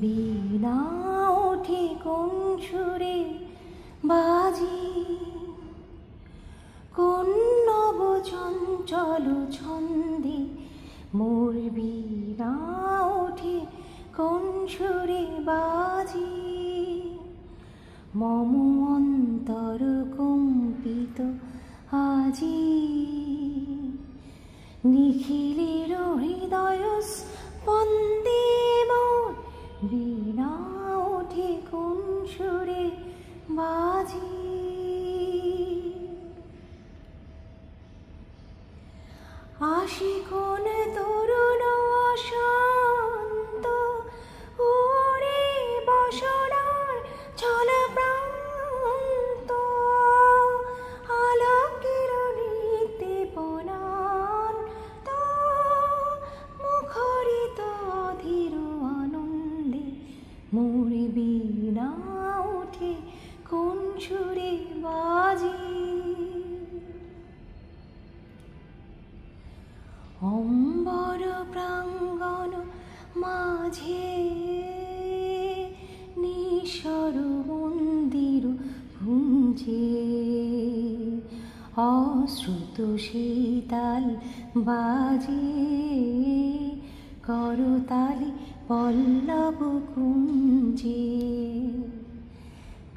বীণা ওঠে কোন সুরে বাজি, কোন নব চঞ্চল ছন্দে মোর বীণা ওঠে কোন সুরে বাজি। মম অন্তর কম্পিত আজি, নিখিলের হৃদয় স্পন্দে মোর বীণা ওঠে কোন সুরে বাজি। আসি কোন তরুণ অশান্ত ওরে বসনার ছল প্রান্ত, আলোকের নিত্যপনান্ত মুখরিত অধীর আনন্দে মোর বীণা ওঠে কোন সুরে বাজি। অম্বর প্রাঙ্গণ মাঝে নিঃস্বর মন্দির পুঞ্জে, অশ্রুত শীতাল বাজে করতালি পল্লব কুঞ্জে।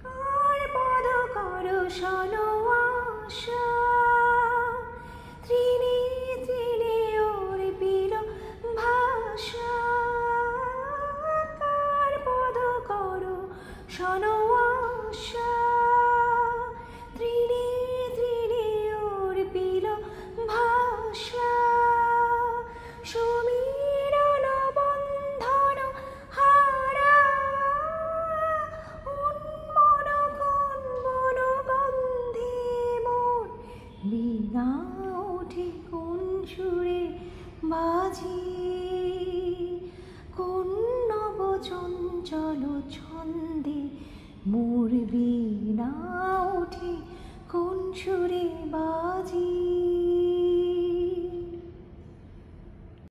কার পদ কর শোন আশা, তৃণে তৃণে ওর পিল ভাষা। কার পদ কর শোন আশা, তৃণে তৃণে ওর পিল ভাষা। সমীরণ বন্ধন হারা, উন্মন কনবন গন্ধে মোর বীণা ওঠে কোন সুরে বাজি। কোন নব চঞ্চল ছন্দে মোর বীণা ওঠে কোন সুরে বাজি।